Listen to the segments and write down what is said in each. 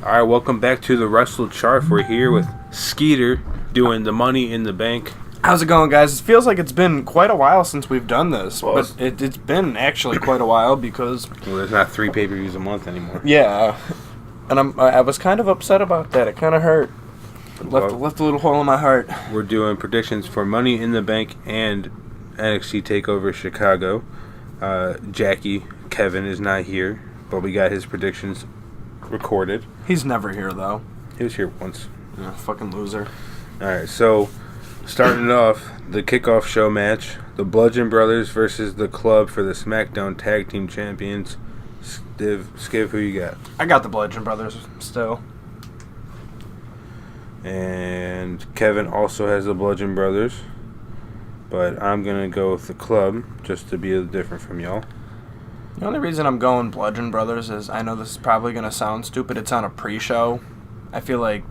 All right, welcome back to the Wrestle Charf. We're here with Skeeter doing the Money in the Bank. How's it going, guys? It feels like it's been quite a while since we've done this, but it's been actually quite a while because... Well, there's not 3 pay-per-views a month anymore. Yeah, and I was kind of upset about that. It kind of hurt. Left a little hole in my heart. We're doing predictions for Money in the Bank and NXT Takeover Chicago. Kevin is not here, but we got his predictions recorded. He's never here, though. He was here once. Yeah, fucking loser. Alright, so starting off, the kickoff show match, the Bludgeon Brothers versus the Club for the SmackDown Tag Team Champions. Skiv, who you got? I got the Bludgeon Brothers still. And Kevin also has the Bludgeon Brothers, but I'm going to go with the Club just to be a little different from y'all. The only reason I'm going Bludgeon Brothers is I know this is probably going to sound stupid. It's on a pre-show. I feel like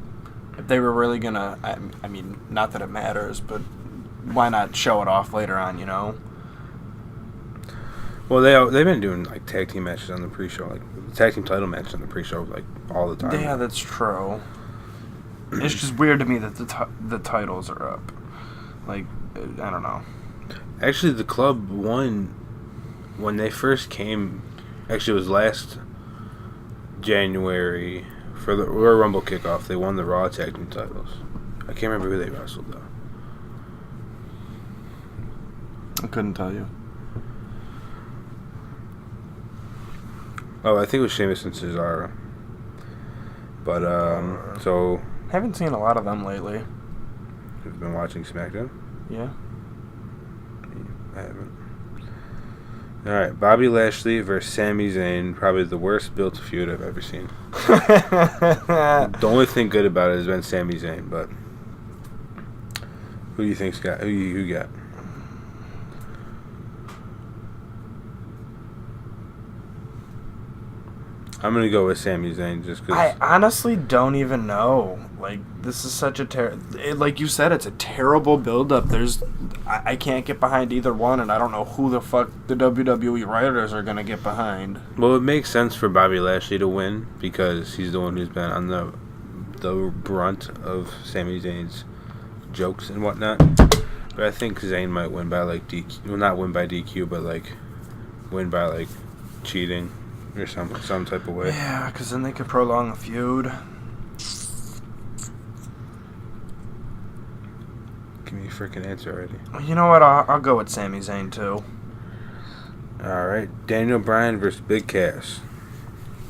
if they were really going to... I mean, not that it matters, but why not show it off later on, you know? Well, they've been doing, like, tag team matches on the pre-show. Like, tag team title matches on the pre-show, like, all the time. Yeah, that's true. It's just weird to me that the titles are up. Like, I don't know. Actually, the Club won... When they first came, actually it was last January for the Royal Rumble kickoff, they won the Raw Tag Team titles. I can't remember who they wrestled, though. I couldn't tell you. Oh, I think it was Sheamus and Cesaro. But, so... Haven't seen a lot of them lately. You've been watching SmackDown? Yeah. I haven't. Alright, Bobby Lashley versus Sami Zayn, probably the worst built feud I've ever seen. The only thing good about it has been Sami Zayn, but who do you think's got? Who you got? I'm gonna go with Sami Zayn just because. I honestly don't even know. Like, this is such a like you said, it's a terrible build-up. I can't get behind either one, and I don't know who the fuck the WWE writers are gonna get behind. Well, it makes sense for Bobby Lashley to win because he's the one who's been on the brunt of Sami Zayn's jokes and whatnot. But I think Zayn might win by like DQ. Well, not win by DQ, but like win by like cheating. Or some type of way. Yeah, because then they could prolong the feud. Give me a freaking answer already. You know what? I'll go with Sami Zayn, too. Alright, Daniel Bryan versus Big Cass.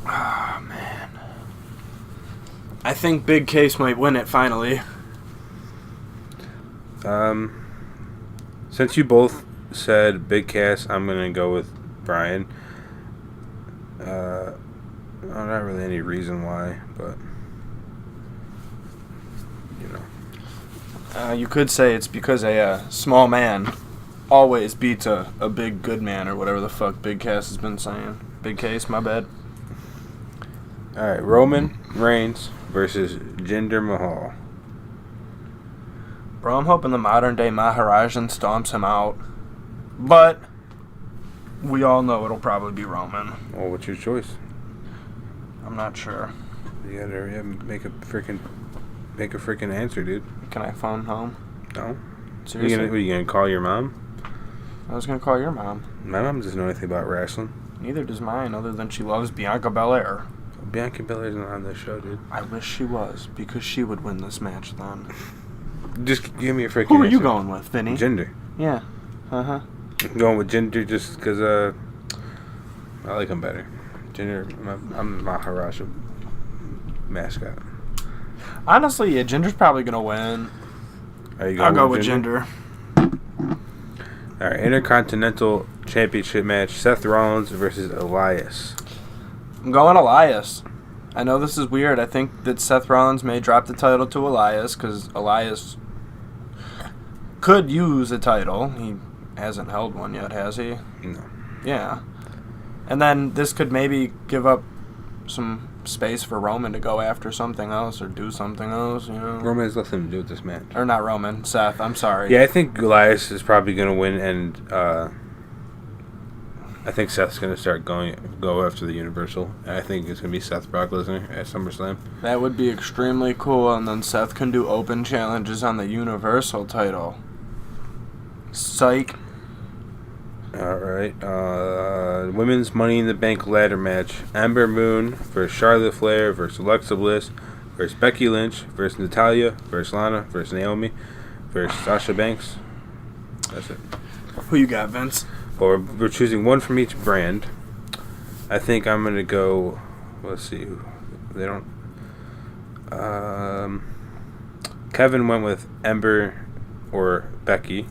Oh, man. I think Big Cass might win it, finally. Since you both said Big Cass, I'm going to go with Bryan. Not really any reason why, but you know. You could say it's because a small man always beats a big good man, or whatever the fuck Big Cass has been saying. Big Cass, my bad. Alright, Roman Reigns versus Jinder Mahal. Bro, I'm hoping the modern day Maharajan stomps him out, but we all know it'll probably be Roman. Well, what's your choice? I'm not sure. You gotta hurry up and make a freaking answer, dude. Can I phone home? No. Seriously? Are you gonna call your mom? I was gonna call your mom. My mom doesn't know anything about wrestling. Neither does mine, other than she loves Bianca Belair. Bianca Belair's not on this show, dude. I wish she was, because she would win this match then. Just give me a freaking Who are answer. you going with, Vinny? Jinder. Yeah. Uh-huh. I'm going with Jinder just because I like him better. Jinder, I'm Maharaja mascot. Honestly, yeah, Jinder's probably going to win. I'll go with Jinder. Alright, Intercontinental Championship match, Seth Rollins versus Elias. I'm going Elias. I know this is weird. I think that Seth Rollins may drop the title to Elias because Elias could use a title. He hasn't held one yet, has he? No. Yeah. And then this could maybe give up some space for Roman to go after something else or do something else, you know? Roman has nothing to do with this match. Or not Roman, Seth, I'm sorry. Yeah, I think Elias is probably going to win, and I think Seth's gonna go after the Universal, and I think it's gonna be Seth Brock Lesnar at SummerSlam. That would be extremely cool, and then Seth can do open challenges on the Universal title. Psych. All right, women's Money in the Bank ladder match: Ember Moon versus Charlotte Flair versus Alexa Bliss versus Becky Lynch versus Natalya versus Lana versus Naomi versus Sasha Banks. That's it. Who you got, Vince? Well, we're choosing one from each brand. I think I'm gonna go. Let's see. They don't. Kevin went with Ember or Becky.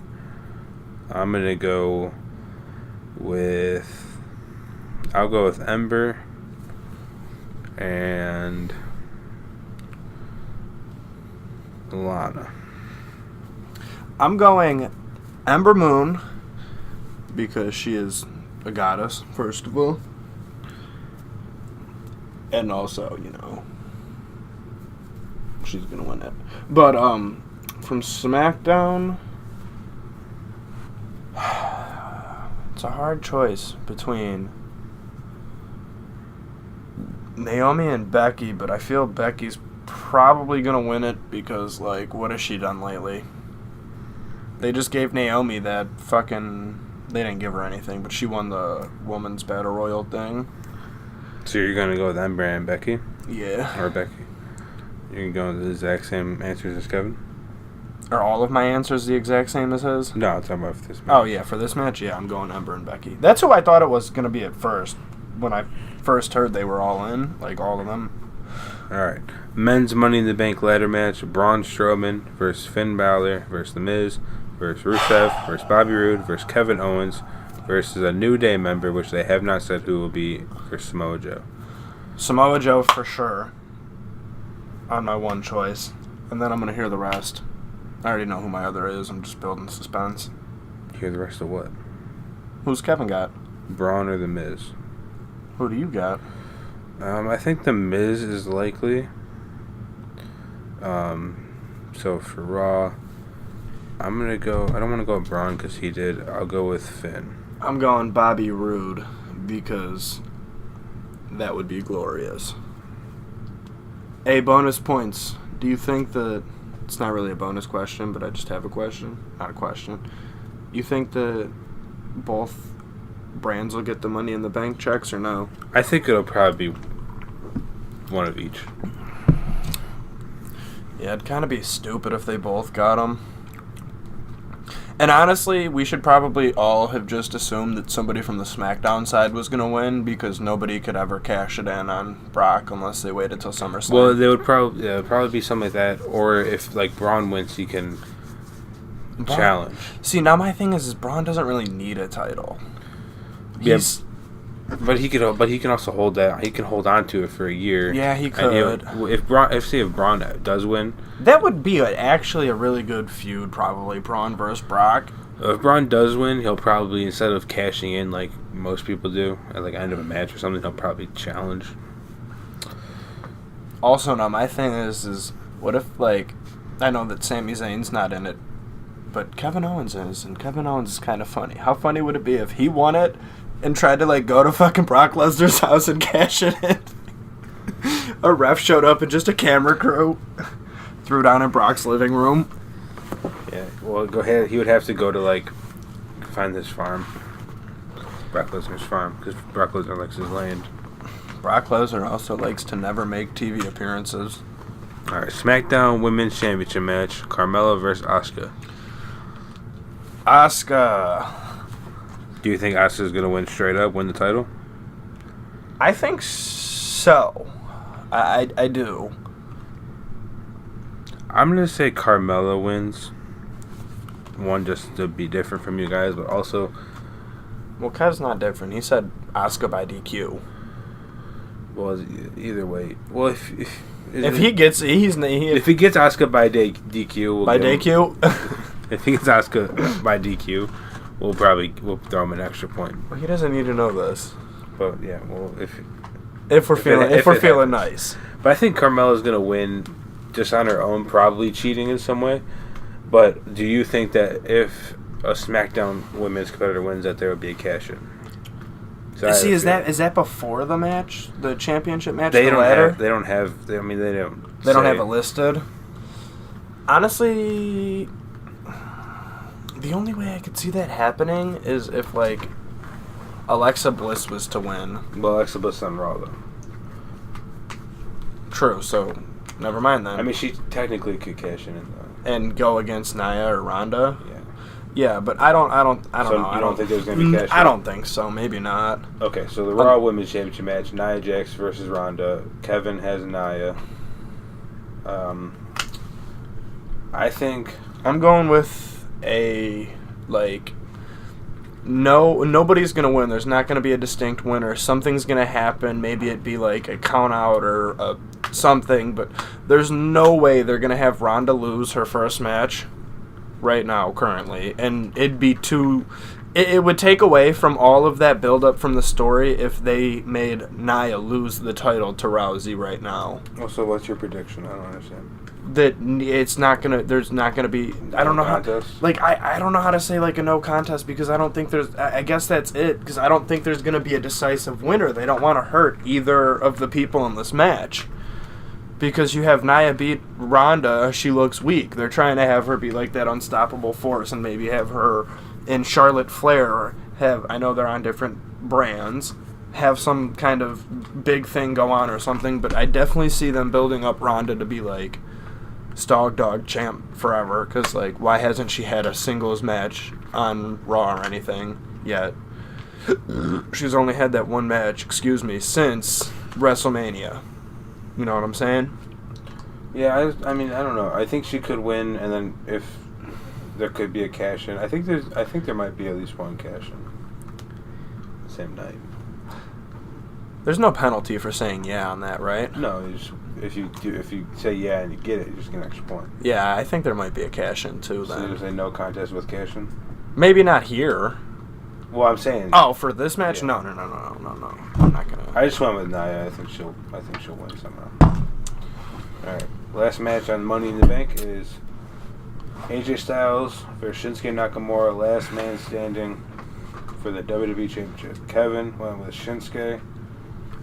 I'm gonna go with. I'll go with Ember and Lana. I'm going Ember Moon because she is a goddess, first of all. And also, she's going to win it. But from SmackDown, it's a hard choice between Naomi and Becky, but I feel Becky's probably going to win it because, what has she done lately? They just gave Naomi that fucking... They didn't give her anything, but she won the Women's Battle Royal thing. So you're going to go with Ember and Becky? Yeah. Or Becky? You're going to the exact same answers as Kevin? Are all of my answers the exact same as his? No, I'm talking about for this match. Oh, yeah, for this match, yeah, I'm going Ember and Becky. That's who I thought it was going to be at first. When I first heard they were all in, all of them. All right. Men's Money in the Bank ladder match: Braun Strowman versus Finn Balor versus The Miz versus Rusev versus Bobby Roode versus Kevin Owens versus a New Day member, which they have not said who will be, for Samoa Joe. Samoa Joe for sure on my one choice. And then I'm going to hear the rest. I already know who my other is. I'm just building suspense. Hear the rest of what? Who's Kevin got? Braun or The Miz? Who do you got? I think The Miz is likely. So for Raw, I'm going to go... I don't want to go with Braun because he did. I'll go with Finn. I'm going Bobby Roode because that would be glorious. Hey, bonus points. Do you think that... It's not really a bonus question, but I just have a question. Not a question. You think that both brands will get the Money in the Bank checks or no? I think it'll probably be one of each. Yeah, it'd kind of be stupid if they both got them. And honestly, we should probably all have just assumed that somebody from the SmackDown side was going to win because nobody could ever cash it in on Brock unless they waited till SummerSlam. Well, they would probably be something like that, or if Braun wins, he can challenge. See, now my thing is Braun doesn't really need a title. But he can also hold that. He can hold on to it for a year. Yeah, he could. If Braun does win, that would be actually a really good feud. Probably Braun versus Brock. If Braun does win, he'll probably, instead of cashing in like most people do at end of a match or something, he'll probably challenge. Also, now my thing is what if I know that Sami Zayn's not in it, but Kevin Owens is, and Kevin Owens is kind of funny. How funny would it be if he won it and tried to go to fucking Brock Lesnar's house and cash it in? A ref showed up and just a camera crew threw down in Brock's living room. Yeah, well, go ahead. He would have to go to find his farm, Brock Lesnar's farm, because Brock Lesnar likes his land. Brock Lesnar also likes to never make TV appearances. All right, SmackDown Women's Championship match: Carmella versus Asuka. Asuka. Do you think Asuka's gonna win straight up, win the title? I think so. I do. I'm gonna say Carmella wins. One, just to be different from you guys, but also... Well, Kev's not different. He said Asuka by DQ. Well, either way. Well, if he gets Asuka by DQ... If he gets Asuka by DQ, we'll throw him an extra point. Well, he doesn't need to know this. But yeah, well, if we're feeling nice. But I think Carmella's gonna win just on her own, probably cheating in some way. But do you think that if a SmackDown women's competitor wins, that there would be a cash-in? So I have See, a is feeling. that before the match, the championship match? They the don't ladder? have. They don't have. They don't. They don't say- have it listed. Honestly, the only way I could see that happening is if like Alexa Bliss was to win. Well, Alexa Bliss on Raw though. True. So, never mind then. I mean, she technically could cash in though. And go against Nia or Ronda. Yeah. Yeah, but I don't So know. you don't think there's gonna be cash in? I don't think so. Maybe not. Okay, so the Raw Women's Championship match: Nia Jax versus Ronda. Kevin has Nia. I think. I'm going with nobody's gonna win. There's not gonna be a distinct winner. Something's gonna happen. Maybe it'd be like a count out or something, but there's no way they're gonna have Ronda lose her first match right now, currently, and it'd be too. It would take away from all of that build up from the story if they made Nia lose the title to Rousey right now. Well, so what's your prediction? I don't understand. That it's not gonna. There's not gonna be. I don't know contest? how. Like I don't know how to say like a no contest because I don't think there's. I guess that's it because I don't think there's gonna be a decisive winner. They don't want to hurt either of the people in this match. Because you have Nia beat Ronda, she looks weak. They're trying to have her be like that unstoppable force and maybe have her in Charlotte Flair have. I know they're on different brands. Have some kind of big thing go on or something, but I definitely see them building up Ronda to be like Stog Dog champ forever, because like why hasn't she had a singles match on Raw or anything yet? She's only had that one match, since WrestleMania. You know what I'm saying? Yeah, I mean, I don't know. I think she could win, and then if there could be a cash in, I think there might be at least one cash in same night. There's no penalty for saying yeah on that, right? No, if you say yeah and you get it, you just get an extra point. Yeah, I think there might be a cash in too. So Then you say no contest with cash in. maybe not here. Well, I'm saying. Oh, for this match? Yeah. No. I'm not gonna. I just went with Nia. I think she'll win somehow. All right. Last match on Money in the Bank is AJ Styles versus Shinsuke Nakamura, last man standing for the WWE Championship. Kevin went with Shinsuke.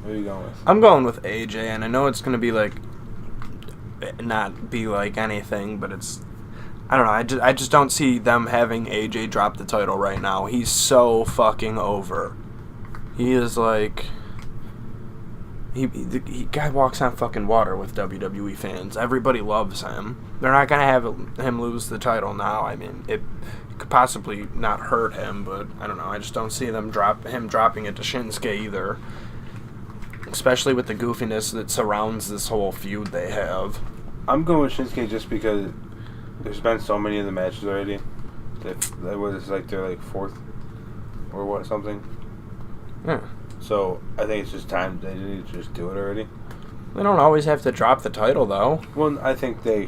What are you going with? I'm going with AJ, and I know it's gonna be like not be like anything, but it's. I don't know. I just don't see them having AJ drop the title right now. He's so fucking over. He is like. He guy walks on fucking water with WWE fans. Everybody loves him. They're not gonna have him lose the title now. I mean, it could possibly not hurt him, but I don't know. I just don't see them dropping it to Shinsuke either. Especially with the goofiness that surrounds this whole feud they have. I'm going with Shinsuke just because there's been so many of the matches already. That was like they're like fourth or what something. Yeah. So I think it's just time they need to just do it already. They don't always have to drop the title though. Well, I think they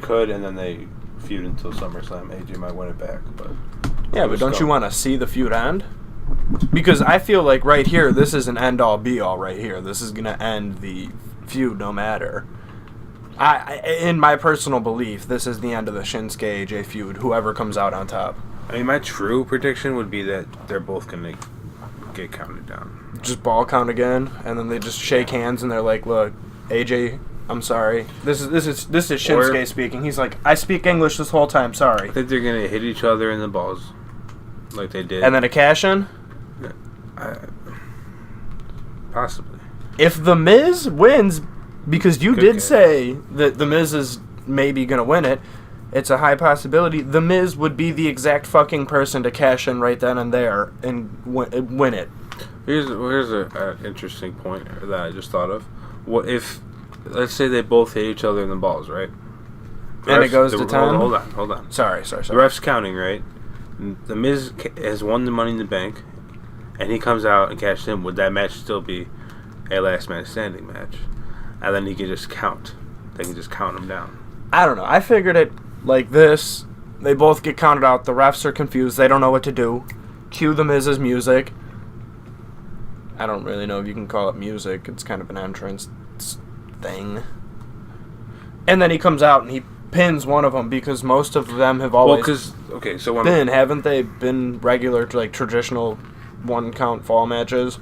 could, and then they feud until SummerSlam. AJ might win it back, but Yeah, but don't you want to see the feud end? Because I feel like right here, this is an end-all, be-all right here. This is going to end the feud no matter. In my personal belief, this is the end of the Shinsuke AJ feud, whoever comes out on top. I mean, my true prediction would be that they're both going to get counted down. Just ball count again, and then they just shake hands, and they're like, look, AJ, I'm sorry. This is Shinsuke speaking. He's like, I speak English this whole time, sorry. I think they're going to hit each other in the balls like they did. And then a cash-in? Possibly. If The Miz wins, because you did cash. say that The Miz is maybe going to win it, it's a high possibility. The Miz would be the exact fucking person to cash in right then and there and win it. Here's an interesting point that I just thought of. What if, let's say they both hit each other in the balls, right? And it goes to 10? Hold on. Sorry. The ref's counting, right? The Miz has won the Money in the Bank, and he comes out and cashes in. Would that match still be a last man standing match? And then he can just count. They can just count him down. I don't know. I figured it like this. They both get counted out. The refs are confused. They don't know what to do. Cue the Miz's music. I don't really know if you can call it music. It's kind of an entrance thing. And then he comes out and he pins one of them because most of them have always haven't they been regular, like traditional one count fall matches.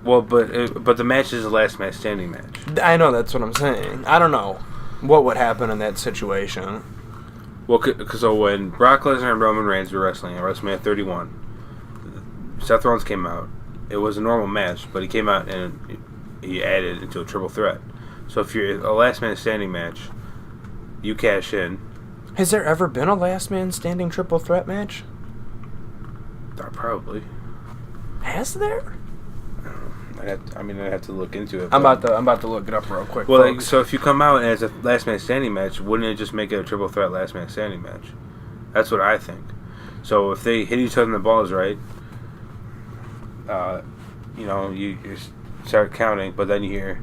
Well, but the match is a last man standing match. I know, that's what I'm saying. I don't know what would happen in that situation. Well, so when Brock Lesnar and Roman Reigns were wrestling at WrestleMania 31, Seth Rollins came out. It was a normal match, but he came out and he added into a triple threat. So if you're a last man standing match, you cash in. Has there ever been a last man standing triple threat match? Probably. Has there? I'd have to look into it. I'm about to look it up real quick. Well, so if you come out as a last man standing match, wouldn't it just make it a triple threat last man standing match? That's what I think. So if they hit each other in the balls right, you start counting, but then you hear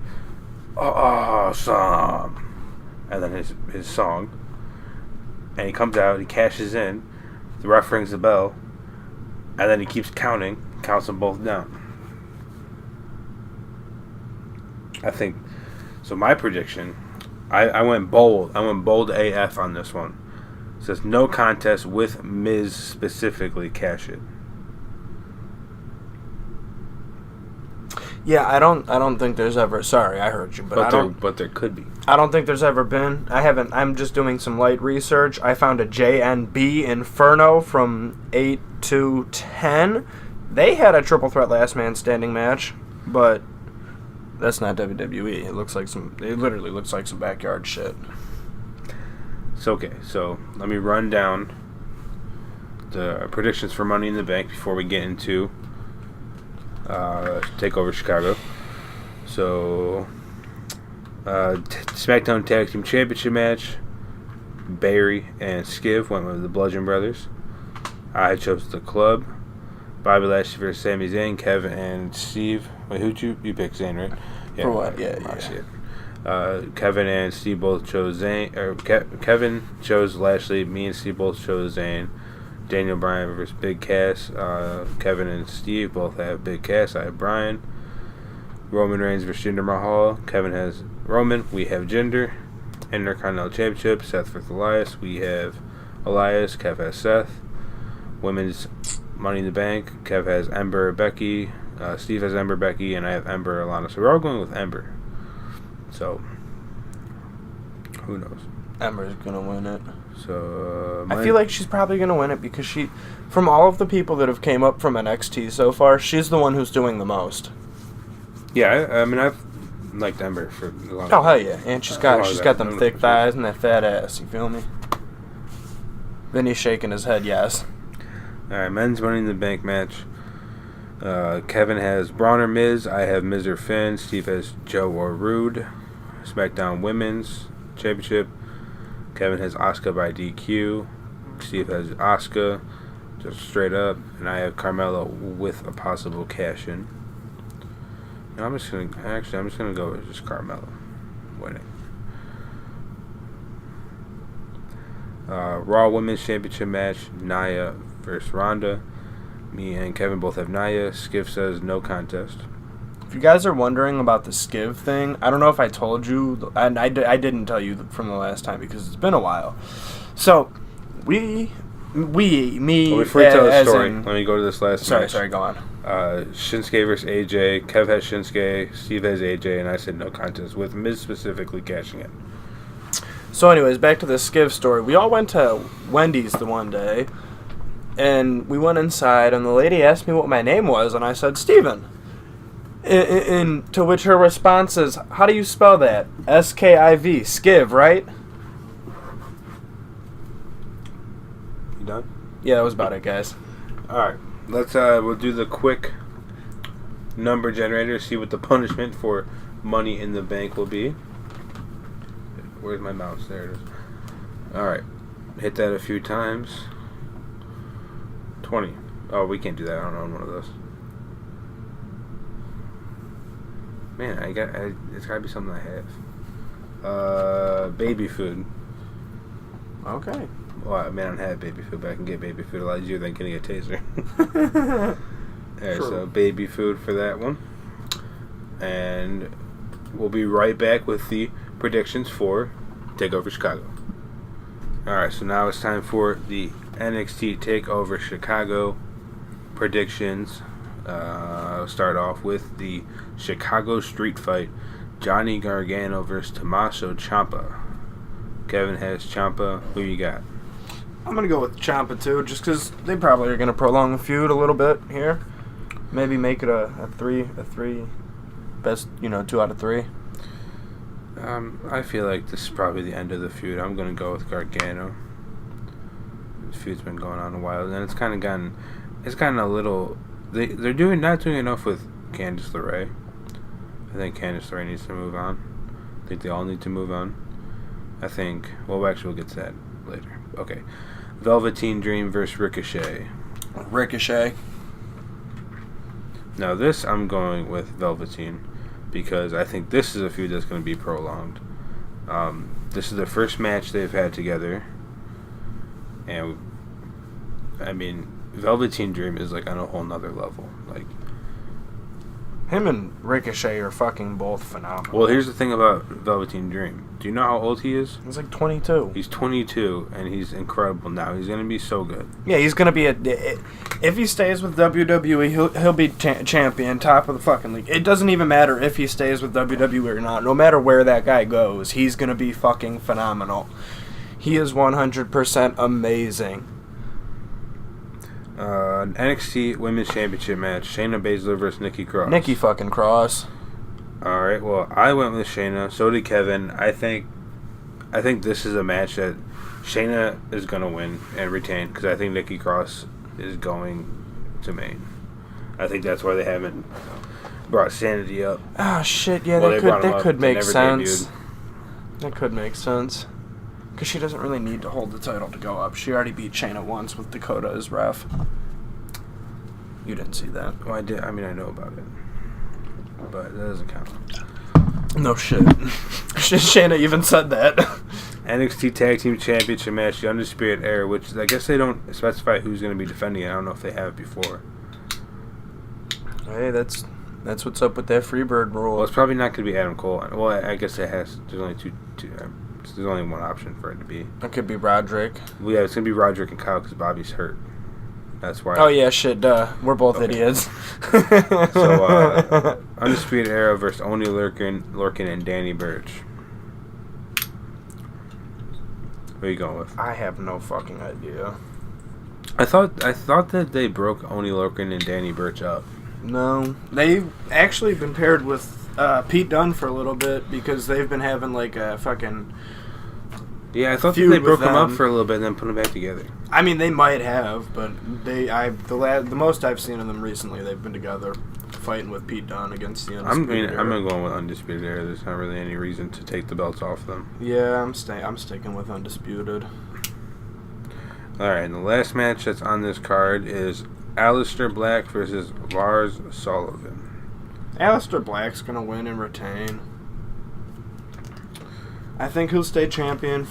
awesome, and then his song, and he comes out, he cashes in, the ref rings the bell, and then he keeps counting, counts them both down. I think so. My prediction, I went bold. I went bold AF on this one. It says no contest with Miz specifically. Cash it. Yeah, I don't think there's ever. Sorry, I heard you, but there could be. I don't think there's ever been. I haven't. I'm just doing some light research. I found a JNB Inferno from 8 to 10. They had a triple threat last man standing match, but that's not WWE. It literally looks like some backyard shit. So let me run down the predictions for Money in the Bank before we get into Takeover Chicago. So SmackDown Tag Team Championship match, Barry and Skiv went with the Bludgeon Brothers. I chose the Club. Bobby Lashley versus Sami Zayn, Kevin and Steve. Wait, who'd you picked Zayn, right? Yeah, for what? Yeah. Kevin and Steve both chose Zayn. Kevin chose Lashley. Me and Steve both chose Zayn. Daniel Bryan versus Big Cass. Kevin and Steve both have Big Cass. I have Bryan. Roman Reigns versus Jinder Mahal. Kevin has Roman. We have Jinder. Intercontinental Championship. Seth versus Elias. We have Elias. Kev has Seth. Women's Money in the Bank. Kev has Ember, Becky. Steve has Ember, Becky, and I have Ember, Alana. So we're all going with Ember. So who knows? Ember's gonna win it. So I feel like she's probably gonna win it because from all of the people that have came up from NXT so far, she's the one who's doing the most. Yeah, I've liked Ember for a long time. Oh hell yeah, and she's got them thick thighs and that fat ass. You feel me? Then he's shaking his head. Yes. All right, men's Money in the Bank match. Kevin has Braun or Miz. I have Miz or Finn. Steve has Joe or Rude. SmackDown Women's Championship. Kevin has Asuka by DQ. Steve has Asuka, just straight up. And I have Carmella with a possible cash in. No, I'm just gonna go with just Carmella winning. Raw Women's Championship match. Nia versus Ronda. Me and Kevin both have Nia. Skiff says no contest. If you guys are wondering about the Skiv thing, I don't know if I told you, and I didn't tell you from the last time because it's been a while. So, me, before you tell the story, let me go to this last match. Sorry, go on. Shinsuke versus AJ. Kev has Shinsuke. Steve has AJ, and I said no contest with Miz specifically cashing it. So, anyways, back to the Skiv story. We all went to Wendy's the one day. And we went inside, and the lady asked me what my name was, and I said, Steven. And to which her response is, how do you spell that? S-K-I-V. Skiv, right? You done? Yeah, that was about it, guys. Alright, we'll do the quick number generator, see what the punishment for Money in the Bank will be. Where's my mouse? There it is. Alright, hit that a few times. 20. Oh, we can't do that. I don't own one of those. Man, it's gotta be something I have. Baby food. Okay. Well, I don't have baby food, but I can get baby food a lot easier than getting a taser. Alright, so baby food for that one. And we'll be right back with the predictions for Takeover Chicago. Alright, so now it's time for the NXT Takeover Chicago predictions. I'll start off with the Chicago Street Fight. Johnny Gargano versus Tommaso Ciampa. Kevin has Ciampa. Who you got? I'm going to go with Ciampa, too, just because they probably are going to prolong the feud a little bit here. Maybe make it a three best, 2 out of 3. I feel like this is probably the end of the feud. I'm going to go with Gargano. This feud's been going on a while, and it's gotten a little. They're not doing enough with Candice LeRae. I think Candice LeRae needs to move on. I think they all need to move on. I think. Well, actually, we'll get to that later. Okay, Velveteen Dream versus Ricochet. Ricochet. Now this, I'm going with Velveteen because I think this is a feud that's going to be prolonged. This is the first match they've had together, and I mean, Velveteen Dream is like on a whole nother level. Like, him and Ricochet are fucking both phenomenal. well, here's the thing about Velveteen Dream. Do you know how old he is? He's like 22. He's 22, and he's incredible now. He's going to be so good. Yeah, he's going to be if he stays with WWE, he'll be champion, top of the fucking league. It doesn't even matter if he stays with WWE or not. No matter where that guy goes, he's going to be fucking phenomenal. He is 100% amazing. NXT Women's Championship match. Shayna Baszler versus Nikki Cross. Nikki fucking Cross. Alright, well, I went with Shayna. So did Kevin. I think this is a match that Shayna is going to win and retain because I think Nikki Cross is going to main. I think that's why they haven't brought Sanity up. Oh, shit, yeah, Well, that could make sense. Debuted. That could make sense. Because she doesn't really need to hold the title to go up. She already beat Shayna once with Dakota as ref. You didn't see that. Well, I did. I mean, I know about it. But that doesn't count. No shit. Shayna even said that. NXT Tag Team Championship match, the Undisputed Era, which I guess they don't specify who's going to be defending it. I don't know if they have before. Hey, that's what's up with that Freebird rule. Well, it's probably not going to be Adam Cole. Well, I guess it has. There's only there's only one option for it to be. It could be Roderick. Well, yeah, it's going to be Roderick and Kyle because Bobby's hurt. That's why. Oh, yeah, shit, duh. We're both idiots. So, Undisputed Era versus Oney Lorcan and Danny Burch. What are you going with? I have no fucking idea. I thought that they broke Oney Lorcan and Danny Burch up. No. They've actually been paired with Pete Dunne for a little bit because they've been having like a fucking... Yeah, I thought that they broke them up for a little bit and then put them back together. I mean, they might have, but the most I've seen of them recently, they've been together fighting with Pete Dunne against the Undisputed Era. I'm going with Undisputed Era. There's not really any reason to take the belts off them. Yeah, I'm sticking with Undisputed. Alright, and the last match that's on this card is Aleister Black versus Lars Sullivan. Aleister Black's going to win and retain. I think he'll stay champion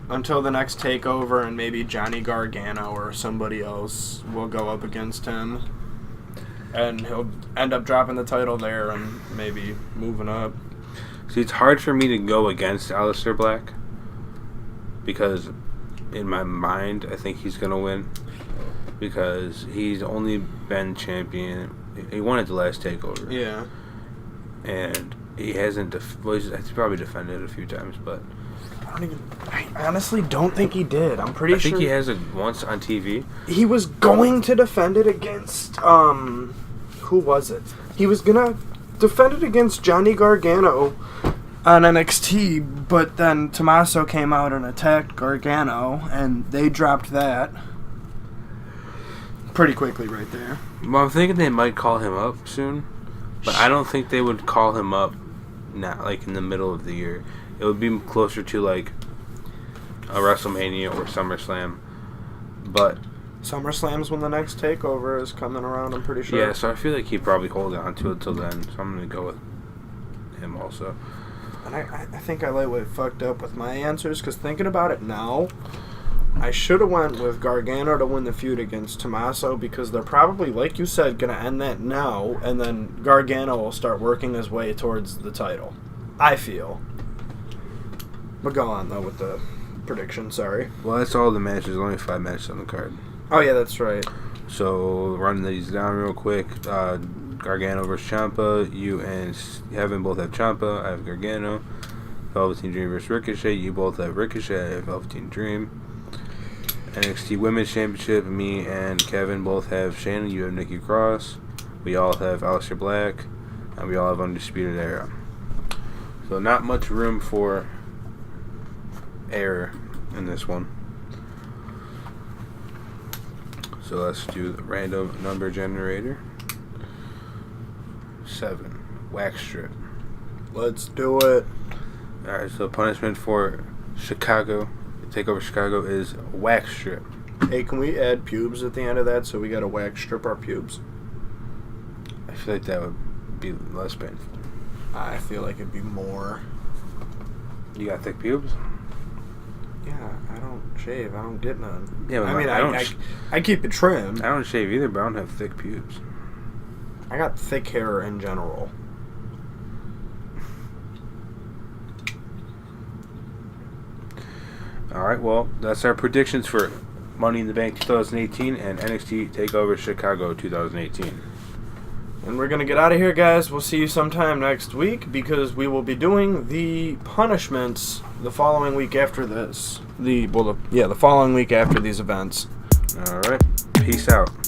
until the next Takeover, and maybe Johnny Gargano or somebody else will go up against him. And he'll end up dropping the title there and maybe moving up. See, it's hard for me to go against Aleister Black because in my mind, I think he's going to win because he's only been champion. He won at the last Takeover. Yeah. And he hasn't. He's probably defended a few times, but I honestly don't think he did. I'm pretty sure. I think he has it once on TV. He was going to defend it against who was it? He was gonna defend it against Johnny Gargano on NXT, but then Tommaso came out and attacked Gargano, and they dropped that pretty quickly right there. Well, I'm thinking they might call him up soon, but I don't think they would call him up now, like in the middle of the year. It would be closer to like a WrestleMania or SummerSlam. But SummerSlam's when the next Takeover is coming around, I'm pretty sure. Yeah, so I feel like he'd probably hold on to it till then. So I'm going to go with him also. And I think I lightweight fucked up with my answers, because thinking about it now, I should have went with Gargano to win the feud against Tommaso, because they're probably, like you said, going to end that now, and then Gargano will start working his way towards the title. I feel. But go on, though, with the prediction, sorry. Well, that's all the matches. There's only 5 matches on the card. Oh, yeah, that's right. So running these down real quick. Gargano versus Ciampa. You and Kevin both have Ciampa. I have Gargano. Velveteen Dream versus Ricochet. You both have Ricochet. I have Velveteen Dream. NXT Women's Championship. Me and Kevin both have Shayna. You have Nikki Cross. We all have Aleister Black. And we all have Undisputed Era. So not much room for error in this one. So let's do the random number generator. 7. Wax strip. Let's do it. Alright, so punishment for Chicago, Takeover Chicago, is wax strip. Hey, can we add pubes at the end of that so we gotta wax strip our pubes? I feel like that would be less painful. I feel like it'd be more. You got thick pubes? Yeah, I don't shave. I don't get none. Yeah, but I keep it trimmed. I don't shave either, but I don't have thick pubes. I got thick hair in general. Alright, well, that's our predictions for Money in the Bank 2018 and NXT TakeOver Chicago 2018. And we're going to get out of here, guys. We'll see you sometime next week because we will be doing the punishments the following week after this. The following week after these events. Alright, peace out.